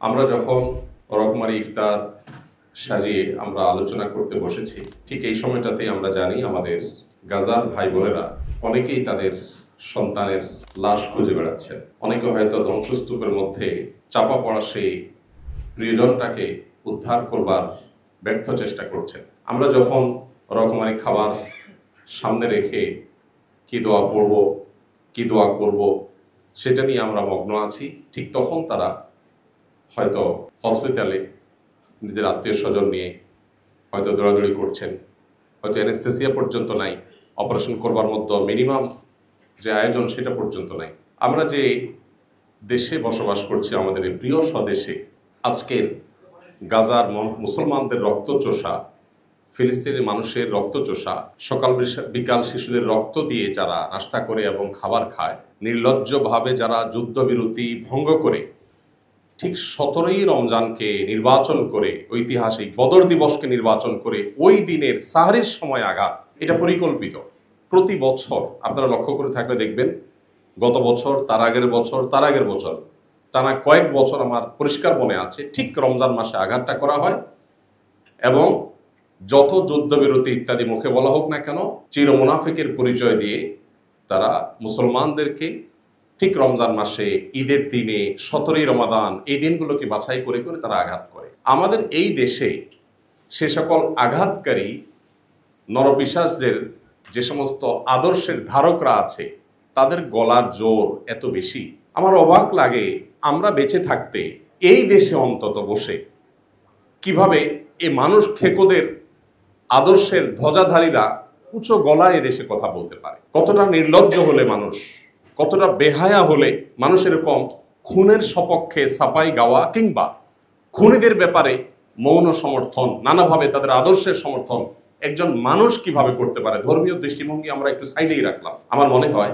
আমরা যখন রকমারি ইফতার সাজিয়ে আমরা আলোচনা করতে বসেছি, ঠিক এই সময়টাতেই আমরা জানি আমাদের গাজার ভাই বোনেরা অনেকেই তাদের সন্তানের লাশ খুঁজে বেড়াচ্ছেন। অনেকে হয়তো ধ্বংসস্তূপের মধ্যে চাপা পড়া সেই প্রিয়জনটাকে উদ্ধার করবার ব্যর্থ চেষ্টা করছেন। আমরা যখন রকমারি খাবার সামনে রেখে কি দোয়া পড়ব, কি দোয়া করব, সেটা নিয়ে আমরা মগ্ন আছি, ঠিক তখন তারা হয়তো হসপিটালে নিজের আত্মীয় স্বজন নিয়ে হয়তো দৌড়াদৌড়ি করছেন, হয়তো অ্যানেস্থেসিয়া পর্যন্ত নাই, অপারেশন করবার মতো মিনিমাম যে আয়োজন সেটা পর্যন্ত নাই। আমরা যে দেশে বসবাস করছি, আমাদের এই প্রিয় স্বদেশে, আজকের গাজার মুসলমানদের রক্তচোষা, ফিলিস্তিনের মানুষের রক্তচোষা, সকাল বিকাল শিশুদের রক্ত দিয়ে যারা নাস্তা করে এবং খাবার খায়, নির্লজ্জভাবে যারা যুদ্ধবিরতি ভঙ্গ করে ঠিক 17ই রমজানকে নির্বাচন করে, ঐতিহাসিক বদর দিবসকে নির্বাচন করে ওই দিনের সাহরির সময় আঘাত, এটা পরিকল্পিত। প্রতি বছর আপনারা লক্ষ্য করে থাকলে দেখবেন, গত বছর, তার আগের বছর, তার আগের বছর, টানা কয়েক বছর আমার পরিষ্কার মনে আছে, ঠিক রমজান মাসে আঘাতটা করা হয়। এবং যত যুদ্ধবিরতি ইত্যাদি মুখে বলা হোক না কেন, চির মুনাফিকের পরিচয় দিয়ে তারা মুসলমানদেরকে ঠিক রমজান মাসে, ঈদের দিনে, 17ই রমাদান, এই দিনগুলোকে বাছাই করে করে তারা আঘাত করে। আমাদের এই দেশে সে সকল আঘাতকারী নরপিশাচদের যে সমস্ত আদর্শের ধারকরা আছে, তাদের গলার জোর এত বেশি। আমার অবাক লাগে, আমরা বেঁচে থাকতে এই দেশে অন্তত বসে কিভাবে এই মানুষ খেকোদের আদর্শের ধ্বজাধারীরা উঁচু গলায় এদেশে কথা বলতে পারে। কতটা নির্লজ্জ হলে মানুষ, কতটা বেহায়া হলে মানুষ এরকম খুনের সপক্ষে সাফাই গাওয়া কিংবা খুনিদের ব্যাপারে মৌন সমর্থন, নানাভাবে তাদের আদর্শের সমর্থন একজন মানুষ কিভাবে করতে পারে। ধর্মীয় দৃষ্টিভঙ্গি আমরা একটু সাইডেই রাখলাম। আমার মনে হয়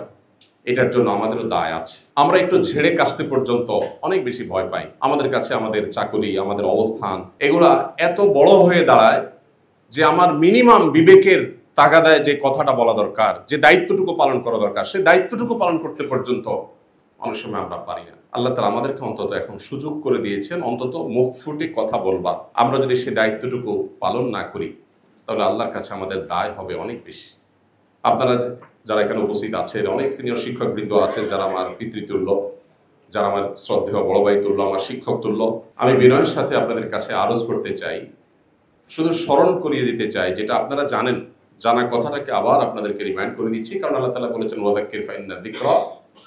এটার জন্য আমাদেরও দায় আছে। আমরা একটু ঝেড়ে কাশতে পর্যন্ত অনেক বেশি ভয় পাই। আমাদের কাছে আমাদের চাকরি, আমাদের অবস্থান, এগুলা এত বড় হয়ে দাঁড়ায় যে আমার মিনিমাম বিবেকের তাগাদায় যে কথাটা বলা দরকার, যে দায়িত্বটুকু পালন করা দরকার, সে দায়িত্বটুকু পালন করতে পর্যন্ত অনেক সময় আমরা পারি না। আল্লাহ তাআলা আমাদেরকে অন্তত এখন সুযোগ করে দিয়েছেন, অন্তত মুখ ফুটে কথা বলবার। আমরা যদি সে দায়িত্বটুকু পালন না করি, তাহলে আল্লাহর কাছে আমাদের দায় হবে অনেক বেশি। আপনারা যারা এখানে উপস্থিত আছেন, অনেক সিনিয়র শিক্ষকবৃন্দ আছেন যারা আমার পিতৃতুল্য, যারা আমার শ্রদ্ধেয় বড় ভাই তুল্য, আমার শিক্ষক তুল্য, আমি বিনয়ের সাথে আপনাদের কাছে আরজ করতে চাই, শুধু স্মরণ করিয়ে দিতে চাই, যেটা আপনারা জানেন, জানা কথাটাকে আবার আপনাদেরকে রিমাইন্ড করে দিচ্ছি। কারণ আল্লাহ তাআলা বলেছেন, ওয়াযাক্কির ফাইন্না যিকরা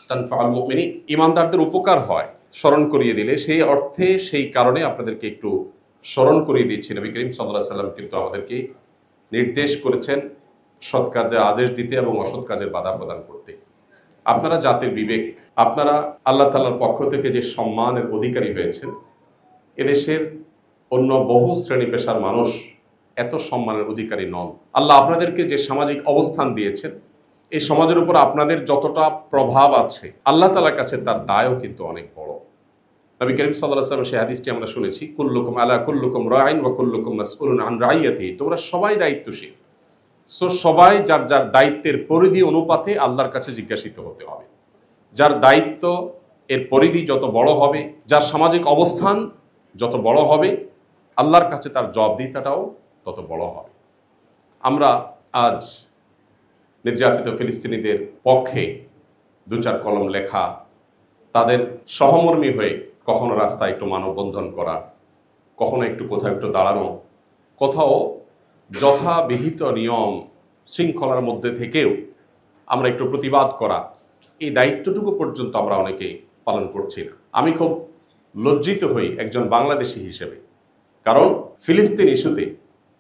তানফাউল মুমিনিন, ঈমানদারদের উপকার হয় স্মরণ করিয়ে দিলে। সেই অর্থে, সেই কারণে আপনাদেরকে একটু স্মরণ করিয়ে দিচ্ছি। নবী করিম সাল্লাল্লাহু আলাইহি সাল্লাম কিন্তু আমাদেরকে নির্দেশ করেছেন সৎ কাজের আদেশ দিতে এবং অসৎ কাজের বাধা প্রদান করতে। আপনারা জাতির বিবেক, আপনারা আল্লাহ তাআলার পক্ষ থেকে যে সম্মানের অধিকারী হয়েছেন, এদেশের অন্য বহু শ্রেণী পেশার মানুষ এত সম্মানের অধিকারী নন। আল্লাহ আপনাদেরকে যে সামাজিক অবস্থান দিয়েছেন, এই সমাজের উপর আপনাদের যতটা প্রভাব আছে, আল্লাহ তাআলার কাছে তার দায়ও কিন্তু অনেক বড়। নবী করিম সাল্লাল্লাহু আলাইহি ওয়াসাল্লাম সেই হাদিসটি আমরা শুনেছি, কুল্লুকুম আলা কুল্লুকুম রাইন ওয়া কুল্লুকুম মাসউলুন আন রাইয়াতিহি, তোমরা সবাই দায়িত্বশীল। সো সবাই যার যার দায়িত্বের পরিধি অনুপাতে আল্লাহর কাছে জিজ্ঞাসিত হতে হবে। যার দায়িত্ব এর পরিধি যত বড় হবে, যার সামাজিক অবস্থান যত বড় হবে, আল্লাহর কাছে তার জবাবদিহিতাটাও তত বড় হবে। আমরা আজ নির্যাতিত ফিলিস্তিনিদের পক্ষে দু চার কলম লেখা, তাদের সহমর্মী হয়ে কখনো রাস্তায় একটু মানববন্ধন করা, কখনো একটু কোথাও একটু দাঁড়ানো, কোথাও যথাবিহিত নিয়ম শৃঙ্খলার মধ্যে থেকেও আমরা একটু প্রতিবাদ করা, এই দায়িত্বটুকু পর্যন্ত আমরা অনেকেই পালন করছি না। আমি খুব লজ্জিত হই একজন বাংলাদেশি হিসেবে, কারণ ফিলিস্তিন ইস্যুতে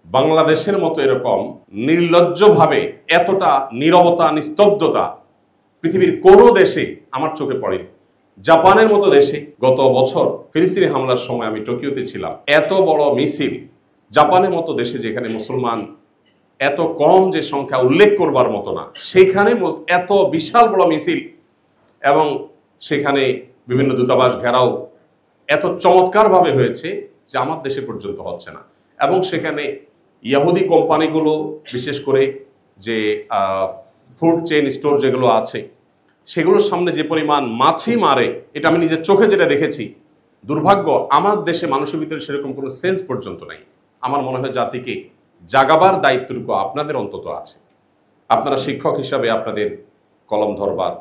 বাংলাদেশের মতো এরকম নির্লজ্জভাবে এতটা নীরবতা, নিস্তব্ধতা পৃথিবীর কোনো দেশে আমার চোখে পড়েনি। জাপানের মতো দেশে গত বছর ফিলিস্তিনি হামলার সময় আমি টোকিওতে ছিলাম, এত বড় মিছিল, জাপানের মতো দেশে যেখানে মুসলমান এত কম যে সংখ্যা উল্লেখ করবার মতো না, সেখানে এত বিশাল বড় মিছিল এবং সেখানে বিভিন্ন দূতাবাস ঘেরাও এত চমৎকারভাবে হয়েছে যে আমার দেশে পর্যন্ত হচ্ছে না। এবং সেখানে ইয়াহুদি কোম্পানিগুলো, বিশেষ করে যে ফুড চেইন স্টোর যেগুলো আছে, সেগুলোর সামনে যে পরিমাণ মাছি মারে, এটা আমি নিজের চোখে যেটা দেখেছি, দুর্ভাগ্য আমার দেশে মানুষের ভিতরে সেরকম কোনো সেন্স পর্যন্ত নাই। আমার মনে হয় জাতিকে জাগাবার দায়িত্বটুকু আপনাদের অন্তত আছে। আপনারা শিক্ষক হিসাবে আপনাদের কলম ধরবার,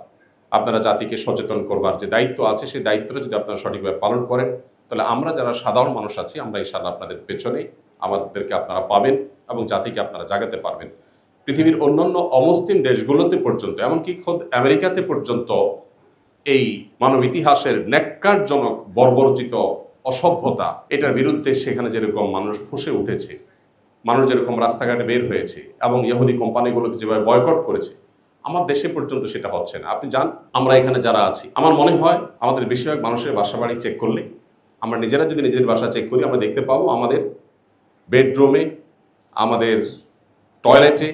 আপনারা জাতিকে সচেতন করবার যে দায়িত্ব আছে, সেই দায়িত্বটা যদি আপনারা সঠিকভাবে পালন করেন, তাহলে আমরা যারা সাধারণ মানুষ আছি আমরা ইনশাআল্লাহ আপনাদের পেছনে, আমাদেরকে আপনারা পাবেন এবং জাতিকে আপনারা জাগাতে পারবেন। পৃথিবীর অন্যান্য অমুসলিম দেশগুলোতে পর্যন্ত, এমনকি খোদ আমেরিকাতে পর্যন্ত এই মানব ইতিহাসের ন্যাক্কারজনক বর্বরচিত অসভ্যতা, এটার বিরুদ্ধে সেখানে যেরকম মানুষ ফুঁসে উঠেছে, মানুষ যেরকম রাস্তাঘাটে বের হয়েছে এবং ইহুদি কোম্পানিগুলোকে যেভাবে বয়কট করেছে, আমার দেশে পর্যন্ত সেটা হচ্ছে না। আপনি জান, আমরা এখানে যারা আছি, আমার মনে হয় আমাদের বেশিরভাগ মানুষের বাসা বাড়ি চেক করলে, আমরা নিজেরা যদি নিজেদের বাসা চেক করি, আমরা দেখতে পাবো আমাদের বেডরুমে, আমাদের টয়লেটে,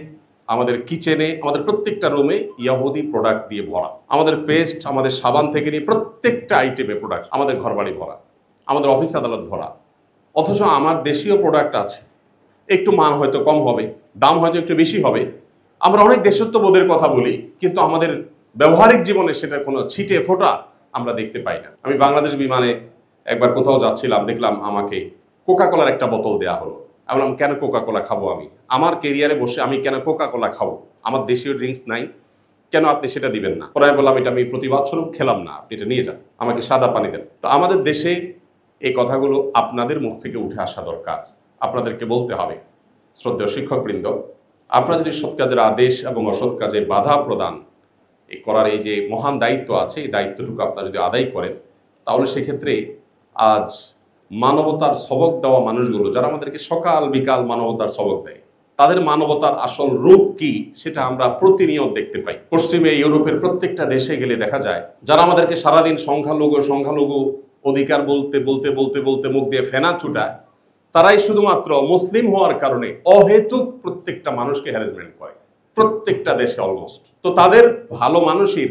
আমাদের কিচেনে, আমাদের প্রত্যেকটা রুমে ইহুদি প্রোডাক্ট দিয়ে ভরা। আমাদের পেস্ট, আমাদের সাবান থেকে নিয়ে প্রত্যেকটা আইটেমে প্রোডাক্ট, আমাদের ঘরবাড়ি ভরা, আমাদের অফিস আদালত ভরা। অথচ আমার দেশীয় প্রোডাক্ট আছে, একটু মান হয়তো কম হবে, দাম হয়তো একটু বেশি হবে। আমরা অনেক দেশত্ববোধের কথা বলি, কিন্তু আমাদের ব্যবহারিক জীবনে সেটা কোনো ছিটে ফোঁটা আমরা দেখতে পাই না। আমি বাংলাদেশ বিমানে একবার কোথাও যাচ্ছিলাম, দেখলাম আমাকে কোকা কোলার একটা বোতল দেওয়া হলো। আমি বললাম, কেন কোকা কোলা খাবো? আমি আমার কেরিয়ারে বসে আমি কেন কোকা কোলা খাবো? আমার দেশীয় ড্রিঙ্কস নাই, কেন আপনি সেটা দিবেন না? পরে আমি বললাম, এটা আমি প্রতিবাদ স্বরূপ খেলাম না, আপনি এটা নিয়ে যান, আমাকে সাদা পানি দেন। তো আমাদের দেশে এই কথাগুলো আপনাদের মুখ থেকে উঠে আসা দরকার। আপনাদেরকে বলতে হবে, শ্রদ্ধেয় শিক্ষকবৃন্দ, আপনারা যদি সৎ কাজের আদেশ এবং অসৎ কাজে বাধা প্রদান করার এই যে মহান দায়িত্ব আছে, এই দায়িত্বটুকু আপনারা যদি আদায় করেন, তাহলে সেক্ষেত্রে আজ মানবতার সবক দেওয়া মানুষগুলো, যারা আমাদেরকে সকাল বিকাল মানবতার সবক দেয়, তাদের মানবতার আসল রূপ কি সেটা আমরা প্রতিনিয়ত দেখতে পাই। পশ্চিমে ইউরোপের প্রত্যেকটা দেশে গেলে দেখা যায়, যারা আমাদেরকে সারাদিন সংখ্যালঘু অধিকার বলতে বলতে বলতে বলতে মুখ দিয়ে ফেনা ছুটায়, তারাই শুধুমাত্র মুসলিম হওয়ার কারণে অহেতুক প্রত্যেকটা মানুষকে হ্যারাসমেন্ট করে, প্রত্যেকটা দেশে অলমোস্ট। তো তাদের ভালো মানুষের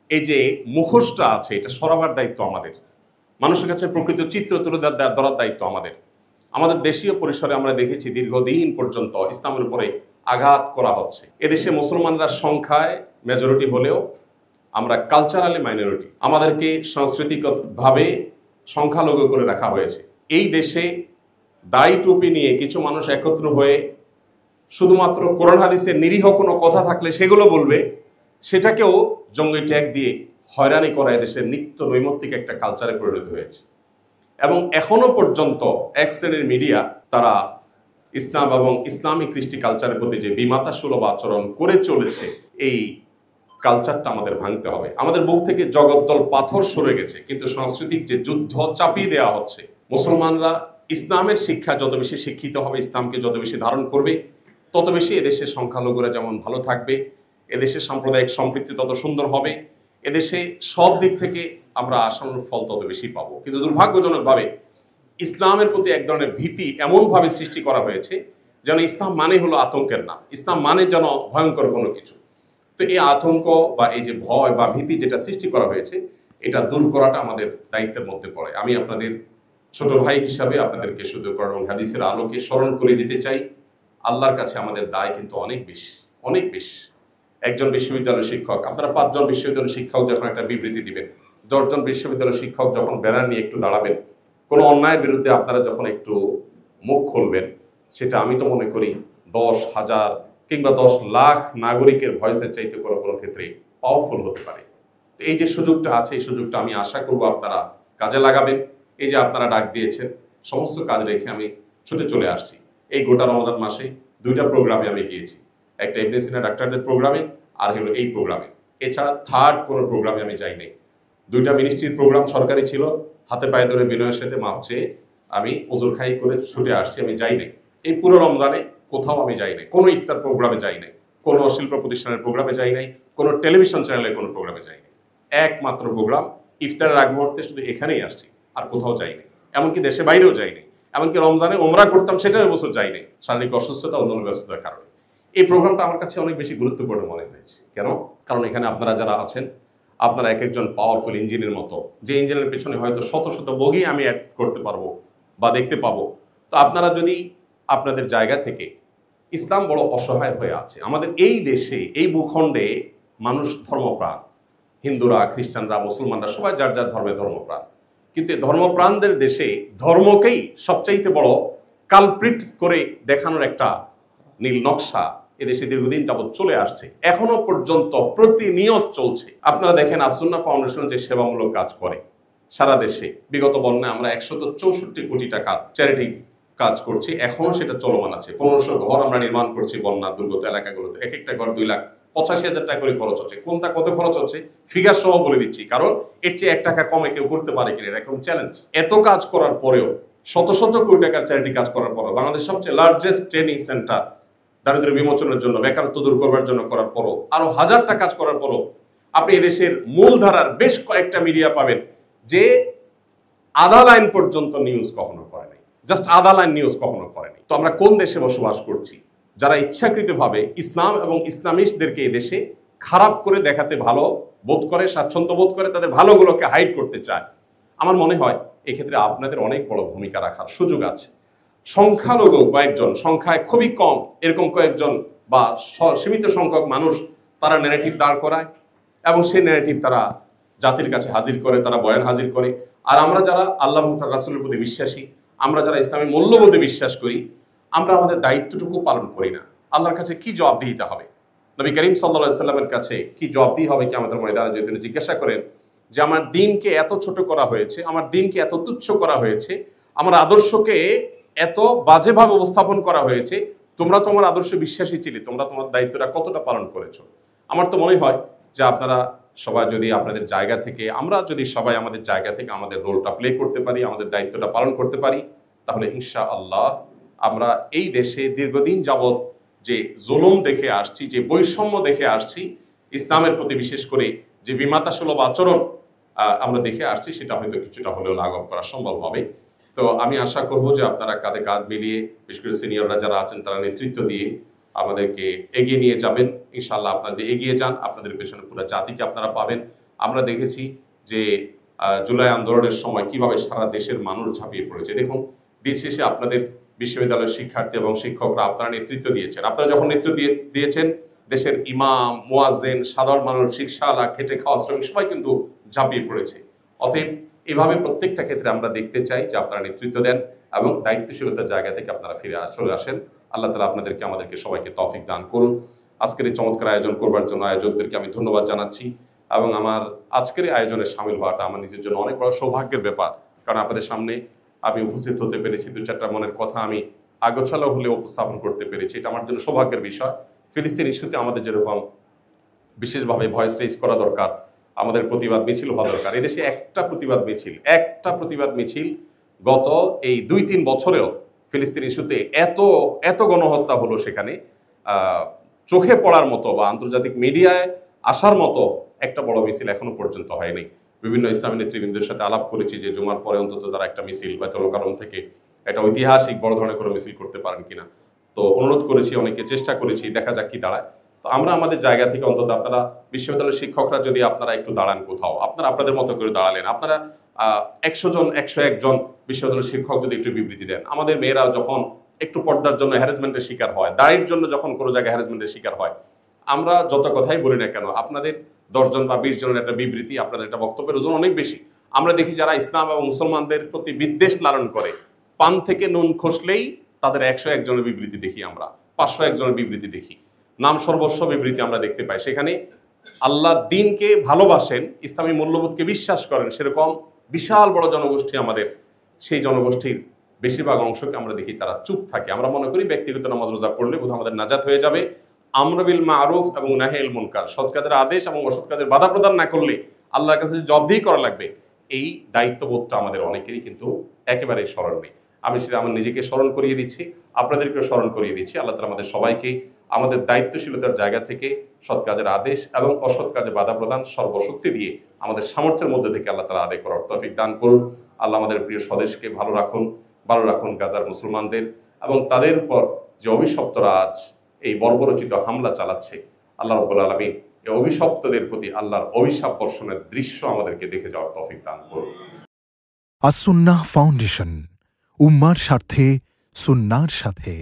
এই যে মুখোশটা আছে, এটা সরাবার দায়িত্ব আমাদের। মানুষের কাছে প্রকৃত চিত্র তুলে ধরার দায়িত্ব আমাদের। আমাদের দেশীয় পরিসরে আমরা দেখেছি দীর্ঘদিন পর্যন্ত ইসলামের উপরে আঘাত করা হচ্ছে। এদেশে মুসলমানরা সংখ্যায় মেজরিটি হলেও আমরা কালচারালি মাইনরিটি। আমাদেরকে সাংস্কৃতিকভাবে সংখ্যালঘু করে রাখা হয়েছে। এই দেশে দাড়ি টুপি নিয়ে কিছু মানুষ একত্র হয়ে শুধুমাত্র কোরআন হাদিসের নিরীহ কোনো কথা থাকলে সেগুলো বলবে, সেটাকেও জঙ্গি ট্যাগ দিয়ে হয়রানি করা এদেশের নিত্য নৈমিত্তিক একটা কালচারে পরিণত হয়েছে। এবং এখনো পর্যন্ত এক শ্রেণীর মিডিয়া, তারা ইসলাম এবং ইসলামিক কৃষ্টি কালচারের প্রতি যে বিমাতা সুলভ আচরণ করে চলেছে, এই কালচারটা আমাদের ভাঙতে হবে। আমাদের বুক থেকে জগদ্দল পাথর সরে গেছে, কিন্তু সাংস্কৃতিক যে যুদ্ধ চাপিয়ে দেওয়া হচ্ছে, মুসলমানরা ইসলামের শিক্ষা যত বেশি শিক্ষিত হবে, ইসলামকে যত বেশি ধারণ করবে, তত বেশি এদেশের সংখ্যালঘুরা যেমন ভালো থাকবে, এদেশের সাম্প্রদায়িক সম্পৃক্তি তত সুন্দর হবে, এদেশে সব দিক থেকে আমরা আশানুরূপ ফল তত বেশি পাবো। কিন্তু দুর্ভাগ্যজনকভাবে ইসলামের প্রতি এক ধরনের ভীতি এমনভাবে সৃষ্টি করা হয়েছে যেন ইসলাম মানে হলো আতঙ্কের নাম, ইসলাম মানে যেন ভয়ঙ্কর কোনো কিছু। তো এই আতঙ্ক বা এই যে ভয় বা ভীতি যেটা সৃষ্টি করা হয়েছে, এটা দূর করাটা আমাদের দায়িত্বের মধ্যে পড়ে। আমি আপনাদের ছোট ভাই হিসাবে আপনাদেরকে শুধু কোরআন এবং হাদিসের আলোকে স্মরণ করে দিতে চাই, আল্লাহর কাছে আমাদের দায় কিন্তু অনেক বেশি, অনেক বেশি। একজন বিশ্ববিদ্যালয় শিক্ষক, আপনারা 5 জন বিশ্ববিদ্যালয় শিক্ষক যখন একটা বিবৃতি দিবেন, 10 জন বিশ্ববিদ্যালয় শিক্ষক যখন ব্যানার নিয়ে একটু দাঁড়াবেন, কোনো অন্যায়ের বিরুদ্ধে আপনারা যখন একটু মুখ খুলবেন, সেটা আমি তো মনে করি 10,000 কিংবা 10 লাখ নাগরিকের ভয়েসের চাইতে কোনো কোনো ক্ষেত্রে পাওয়ারফুল হতে পারে। তো এই যে সুযোগটা আছে, এই সুযোগটা আমি আশা করব আপনারা কাজে লাগাবেন। এই যে আপনারা ডাক দিয়েছেন, সমস্ত কাজ রেখে আমি ছুটে চলে আসছি। এই গোটা রমজান মাসে 2টা প্রোগ্রামে আমি গিয়েছি, একটা ইবনে সিনা ডাক্তারদের প্রোগ্রামে, আর হলো এই প্রোগ্রামে। এছাড়া থার্ড কোনো প্রোগ্রামে আমি যাই নাই। 2টা মিনিস্ট্রির প্রোগ্রাম সরকারি ছিল, হাতে পায়ে ধরে বিনয়ের সাথে মাপ চেয়ে আমি ওজোর খাই করে ছুটে আসছি, আমি যাই নাই। এই পুরো রমজানে কোথাও আমি যাই নাই, কোনো ইফতার প্রোগ্রামে যাই নাই, কোনো শিল্প প্রতিষ্ঠানের প্রোগ্রামে যাই নাই, কোনো টেলিভিশন চ্যানেলের কোনো প্রোগ্রামে যাই নাই। একমাত্র প্রোগ্রাম ইফতারের আগ মুহূর্তে শুধু এখানেই আসছি, আর কোথাও যাই নাই। এমনকি দেশে বাইরেও যাই নাই। এমনকি রমজানে ওমরা করতাম, সেটাও এবছর যাই নাই, শারীরিক অসুস্থতা, অন্যান্য ব্যস্ততার কারণে। এই প্রোগ্রামটা আমার কাছে অনেক বেশি গুরুত্বপূর্ণ মনে হয়েছে। কেন? কারণ এখানে আপনারা যারা আছেন, আপনারা এক একজন পাওয়ারফুল ইঞ্জিনের মতো, যে ইঞ্জিনের পেছনে হয়তো শত শত বগি আমি অ্যাড করতে পারবো বা দেখতে পাবো। তো আপনারা যদি আপনাদের জায়গা থেকে, ইসলাম বড় অসহায় হয়ে আছে আমাদের এই দেশে, এই ভূখণ্ডে মানুষ ধর্মপ্রাণ, হিন্দুরা, খ্রিস্টানরা, মুসলমানরা সবাই যার যার ধর্মে ধর্মপ্রাণ। কিন্তু এই ধর্মপ্রাণদের দেশে ধর্মকেই সবচাইতে বড় কালপ্রিট করে দেখানোর একটা নীল নকশা এদেশে দীর্ঘদিন যাবৎ চলে আসছে, এখনো পর্যন্ত প্রতিনিয়ত চলছে। আপনারা দেখেন আসুন্নাহ ফাউন্ডেশন যে সেবামূলক কাজ করে সারা দেশে, বিগত বন্যায় আমরা 164 কোটি টাকা চ্যারিটি কাজ করছি, এখনো সেটা চলমান আছে। 1500 ঘর আমরা নির্মাণ করছি বন্যা দুর্গত এলাকাগুলোতে, এক একটা ঘর 2,85,000 টাকা করে খরচ হচ্ছে। কোনটা কত খরচ হচ্ছে ফিগার সহ বলে দিচ্ছি, কারণ এর চেয়ে 1 টাকা কমে কেউ করতে পারে কিনা এরকম চ্যালেঞ্জ। এত কাজ করার পরেও, শত শত কোটি টাকার চ্যারিটি কাজ করার পরেও, বাংলাদেশ সবচেয়ে লার্জেস্ট ট্রেনিং সেন্টার দারিদ্র্য বিমোচনের জন্য, বেকারত্ব দূর করবার জন্য করার পরও, আরো হাজারটা কাজ করার পরও আপনি এদেশের মূলধারার বেশ কয়েকটা মিডিয়া পাবেন যে আধা লাইন পর্যন্ত নিউজ কখনো করে নাই, জাস্ট আধা লাইন নিউজ কখনো করেনি। তো আমরা কোন দেশে বসবাস করছি যারা ইচ্ছাকৃতভাবে ইসলাম এবং ইসলামিস্টদেরকে এই দেশে খারাপ করে দেখাতে ভালো বোধ করে, স্বাচ্ছন্দ্য বোধ করে, তাদের ভালোগুলোকে হাইড করতে চায়? আমার মনে হয় এক্ষেত্রে আপনাদের অনেক বড় ভূমিকা রাখার সুযোগ আছে। সংখ্যালঘু কয়েকজন, সংখ্যায় খুবই কম এরকম কয়েকজন বা সীমিত সংখ্যক মানুষ তারা ন্যারেটিভ দাঁড় করায় এবং সেই ন্যারেটিভ তারা জাতির কাছে হাজির করে, তারা বয়ান হাজির করে। আর আমরা যারা আল্লাহ তাআলা রাসূলের প্রতি বিশ্বাসী, আমরা যারা ইসলামী মূল্যবোধে বিশ্বাস করি, আমরা আমাদের দায়িত্বটুকু পালন করি না। আল্লাহর কাছে কি জবাবদিহিতা হবে? নবী করিম সাল্লাল্লাহু আলাইহি সাল্লামের কাছে কি জবাবদিহি হবে কিয়ামতের ময়দানে? যদি তিনি জিজ্ঞাসা করেন যে আমার দিনকে এত ছোট করা হয়েছে, আমার দিনকে এত তুচ্ছ করা হয়েছে, আমার আদর্শকে এত বাজেভাবে উপস্থাপন করা হয়েছে, তোমরা তোমার আদর্শে বিশ্বাসী ছিলে, তোমরা তোমার দায়িত্বটা কতটা পালন করেছো? আমার তো মনে হয় যে আপনারা সবাই যদি আপনাদের জায়গা থেকে, আমরা যদি সবাই আমাদের জায়গা থেকে আমাদের রোলটা প্লে করতে পারি, আমাদের দায়িত্বটা পালন করতে পারি, তাহলে ইনশাআল্লাহ আমরা এই দেশে দীর্ঘদিন যাবৎ যে জুলুম দেখে আসছি, যে বৈষম্য দেখে আসছি, ইসলামের প্রতি বিশেষ করে যে বিমাতাসুলভ আচরণ আমরা দেখে আসছি, সেটা হয়তো কিছুটা হলেও লাঘব করা সম্ভব হবে। তো আমি আশা করব যে আপনারা কাঁধে কাঁধ মিলিয়ে, বিশেষ করে সিনিয়ররা যারা আছেন তারা নেতৃত্ব দিয়ে আমাদেরকে এগিয়ে নিয়ে যাবেন। ইনশাআল্লাহ আপনাদের এগিয়ে যান, আপনাদের পেছনে পুরো জাতিকে আপনারা পাবেন। আমরা দেখেছি যে জুলাই আন্দোলনের সময় কিভাবে সারা দেশের মানুষ ঝাঁপিয়ে পড়েছে। দেখুন, দিন শেষে আপনাদের বিশ্ববিদ্যালয়ের শিক্ষার্থী এবং শিক্ষকরা আপনারা নেতৃত্ব দিয়েছেন। আপনারা যখন নেতৃত্ব দিয়েছেন, দেশের ইমাম, মুয়াজ্জিন, সাধারণ মানুষ, রিকশাওয়ালা, খেটে খাওয়া শ্রমিক সবাই কিন্তু ঝাঁপিয়ে পড়েছে। অতএব এভাবে প্রত্যেকটা ক্ষেত্রে আমরা দেখতে চাই যে আপনারা নেতৃত্ব দেন এবং দায়িত্বশীলতার জায়গা থেকে আপনারা ফিরে চলে আসেন। আল্লাহ তাআলা আপনাদেরকে, আমাদেরকে সবাইকে তৌফিক দান করুন। আজকের এই চমৎকার আয়োজন করবার জন্য আয়োজকদেরকে আমি ধন্যবাদ জানাচ্ছি এবং আমার আজকের এই আয়োজনে সামিল হওয়াটা আমার নিজের জন্য অনেক বড় সৌভাগ্যের ব্যাপার। কারণ আপনাদের সামনে আমি উপস্থিত হতে পেরেছি, 2-4টা মনের কথা আমি আগোছালো হলে উপস্থাপন করতে পেরেছি, এটা আমার জন্য সৌভাগ্যের বিষয়। ফিলিস্তিন ইস্যুতে আমাদের যেরকম বিশেষভাবে ভয়েস রেজ করা দরকার, আমাদের প্রতিবাদ মিছিল হওয়া দরকার। এদেশে একটা প্রতিবাদ মিছিল গত এই 2-3 বছরেও ফিলিস্তিন ইস্যুতে এত গণহত্যা হলো, সেখানে চোখে পড়ার মতো বা আন্তর্জাতিক মিডিয়ায় আসার মতো একটা বড় মিছিল এখনো পর্যন্ত হয়নি। বিভিন্ন ইসলামী নেতৃবৃন্দের সাথে আলাপ করেছি যে জুমার পরে অন্তত তারা একটা মিছিল বাইতুল মোকাররম থেকে একটা ঐতিহাসিক বড় ধরনের করে মিছিল করতে পারেন কিনা। তো অনুরোধ করেছি, অনেকে চেষ্টা করেছি, দেখা যাক কি দাঁড়ায়। তো আমরা আমাদের জায়গা থেকে অন্তত, আপনারা বিশ্ববিদ্যালয়ের শিক্ষকরা যদি আপনারা একটু দাঁড়ান কোথাও, আপনারা আপনাদের মতো করে দাঁড়ালেন, আপনারা 100 জন 101 জন বিশ্ববিদ্যালয়ের শিক্ষক যদি একটু বিবৃতি দেন, আমাদের মেয়েরা যখন একটু পর্দার জন্য হ্যারাসমেন্টের শিকার হয়, দাড়ির জন্য যখন কোনো জায়গায় হ্যারাসমেন্টের শিকার হয়, আমরা যত কথাই বলি না কেন, আপনাদের 10 জন বা 20 জনের একটা বিবৃতি, আপনাদের একটা বক্তব্যের ওজন অনেক বেশি। আমরা দেখি যারা ইসলাম এবং মুসলমানদের প্রতি বিদ্বেষ লালন করে, পান থেকে নুন খসলেই তাদের 101 জনের বিবৃতি দেখি, আমরা 501 জনের বিবৃতি দেখি, নাম সর্বস্ব বিবৃতি আমরা দেখতে পাই। সেখানে আল্লাহর দ্বীনকে ভালোবাসেন, ইসলামী মূল্যবোধকে বিশ্বাস করেন, সেরকম বিশাল বড় জনগোষ্ঠী আমাদের, সেই জনগোষ্ঠীর বেশিরভাগ অংশকে আমরা দেখি তারা চুপ থাকে। আমরা মনে করি ব্যক্তিগত নামাজ রোজা পড়লে বোধহয় আমাদের নাজাত হয়ে যাবে। আমর বিল মারুফ এবং নাহি আনিল মুনকার, সৎ কাজের আদেশ এবং অসৎ কাজের বাধা প্রদান না করলে আল্লাহর কাছে জবাবদিহি করা লাগবে, এই দায়িত্ববোধটা আমাদের অনেকেরই কিন্তু একেবারে স্মরণ নেই। আমি সেটা আমার নিজেকে স্মরণ করিয়ে দিচ্ছি, আপনাদেরকেও স্মরণ করিয়ে দিচ্ছি। আল্লাহ তাআলা আমাদের সবাইকে আমাদের দায়িত্বশীলতার জায়গা থেকে সৎ কাজের আদেশ এবং অসৎ কাজে বাধা প্রদান সর্বশক্তি দিয়ে আমাদের সামর্থ্যের মধ্যে থেকে আল্লাহ তাআলা আদায় করার তৌফিক দান করুন। আল্লাহ আমাদের প্রিয় স্বদেশকে ভালো রাখুন গাজার মুসলমানদের এবং তাদের উপর যে অভিশপ্তরা আজ এই বর্বরচিত হামলা চালাচ্ছে, আল্লাহ রাব্বুল আলামিন এই অভিশপ্তদের প্রতি আল্লাহর অভিশাপ বর্ষণের দৃশ্য আমাদেরকে দেখে যাওয়ার তৌফিক দান করুন। আস-সুন্নাহ ফাউন্ডেশন, উম্মার স্বার্থে সুন্নাহর সাথে।